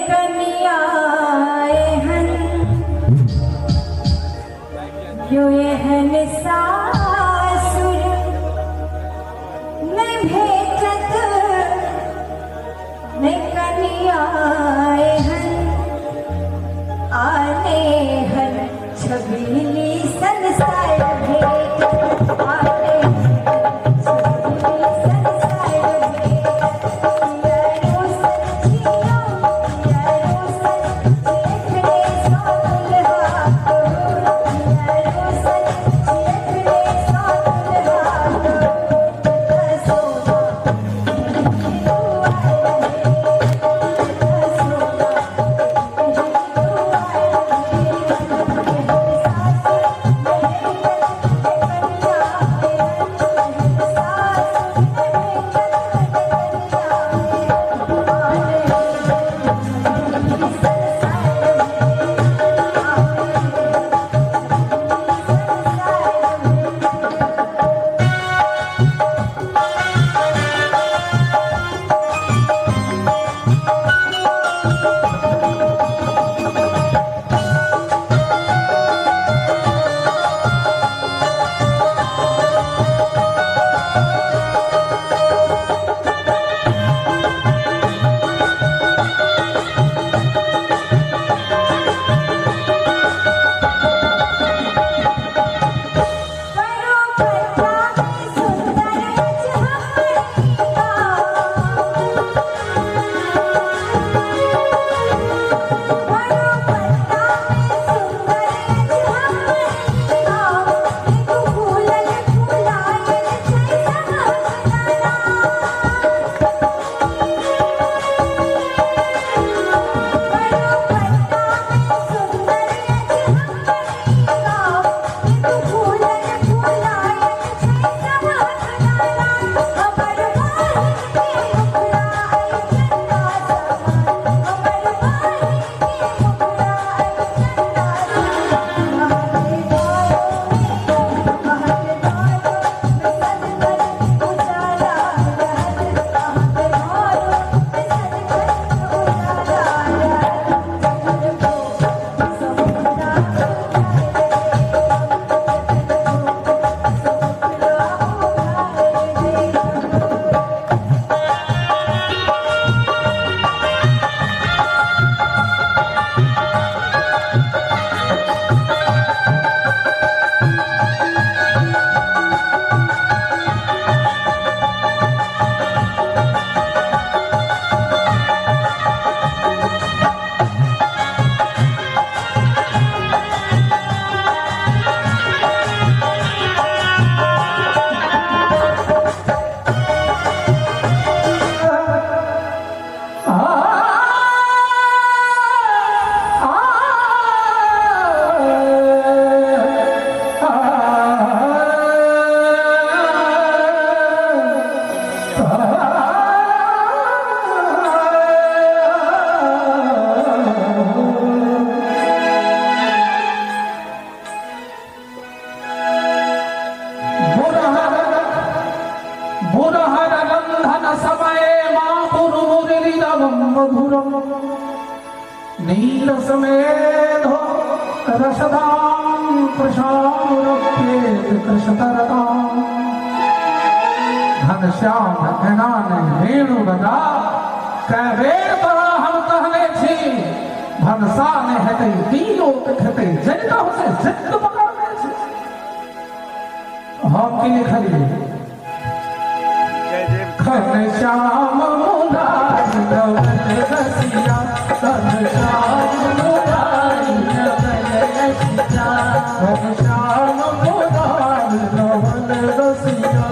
कनियाए हन यो एहन सासुर न भेजत न कनियाए हन आने हन छबीली संसार भेजत आने नीलसमेधो रसदां प्रशामुरप्येत कृशतरतां घनश्याम घनान वेणुगदा कैवेर तरा हम कहने छी भनसा ने हेतै दियो देखते जनिता से जिद पकड़ने छी हम के लिखलिए घनश्याम मुरारी नवल रसिया घनश्याम मुरारी नवल रसिया घनश्याम मुरारी नवल रसिया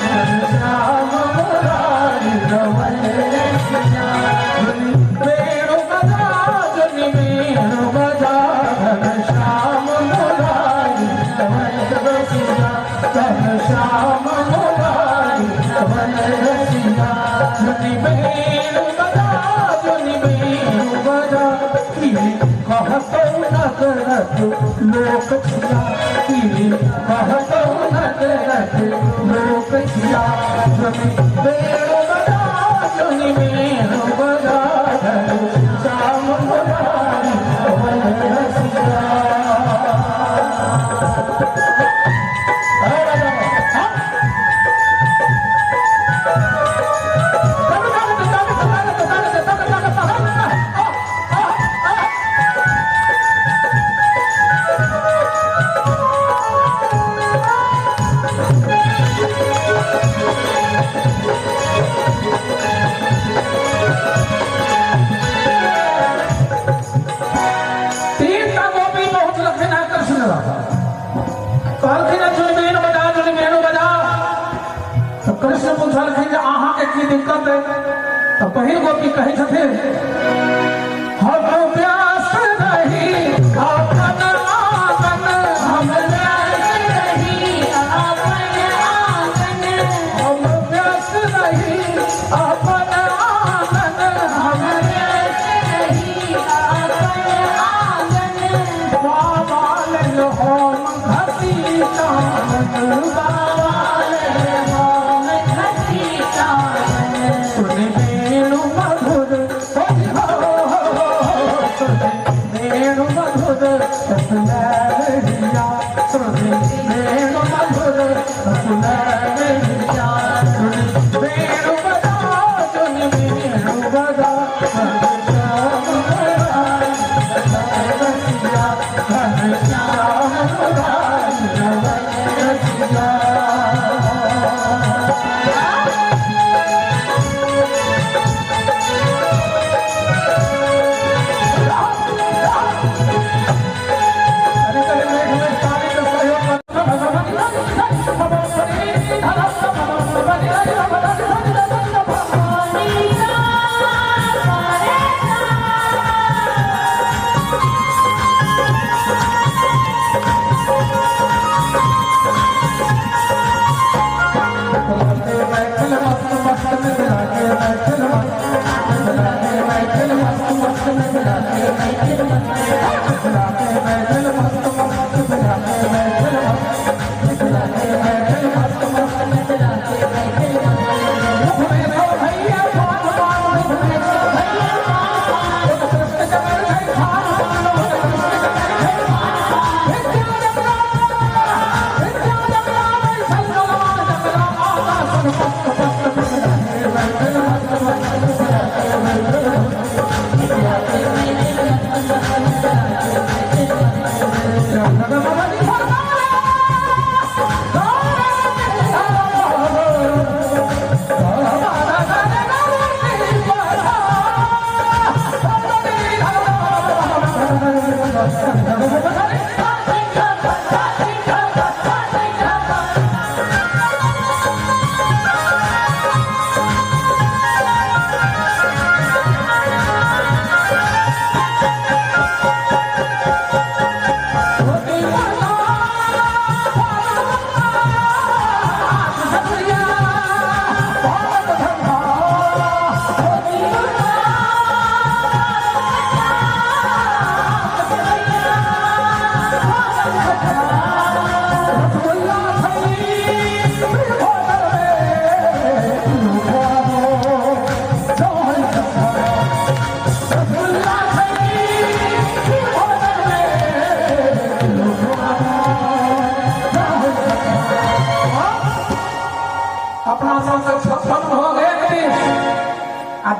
घनश्याम मुरारी नवल रसिया वेणु बजा जनि वेणु बजा घनश्याम मुरारी नवल रसिया घनश्याम मुरारी नवल रसिया जनि वेणु बजा जनि वेणु बजा कहतो न करत लोक छिया कहतो न करत लोक छिया जनि वेणु बजा जनि वेणु बजा घनश्याम कृष्ण पूछलखिन जे अहाँ के की दिक्कत है तो पहिल गोपी कहे छथिन हम प्यास रही अपन आंगन हम प्यास रही अपन आंगन हम बाबाल हम घसी चांदन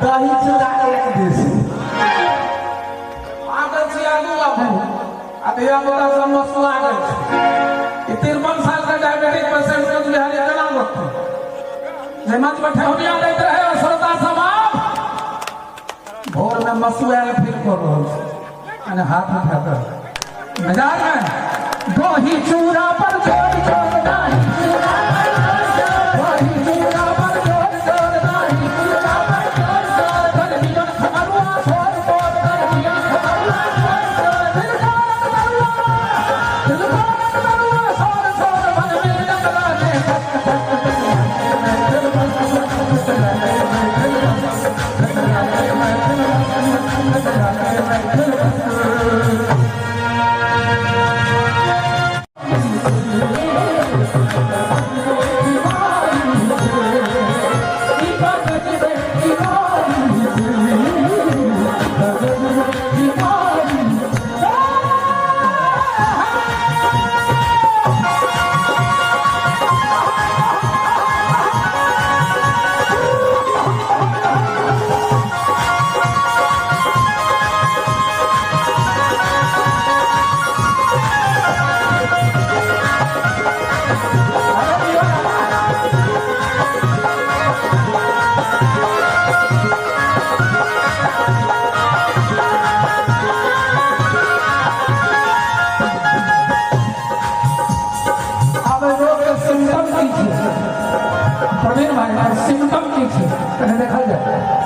दही चूड़ा एक दिस आगे से आलू आबू अधेया मोटा सब मसला आ गए 53 साल का डायबिटिक पेशेंट को बिहारी कला मत जे मंच पर ठहरिया लेत रहे और श्रोता समाज भोर में मसुआल फिर कर रहा है हाथ उठाकर मजाक में दही चूड़ा पर जोर जोर दही चूड़ा पर जोर जोर दही चूड़ा पर जोर जोर दही खमरुआ छोड़ छोड़ दही खमरुआ छोड़ छोड़ छोड़ छोड़ मन में लगला दे छै कने देखल जाए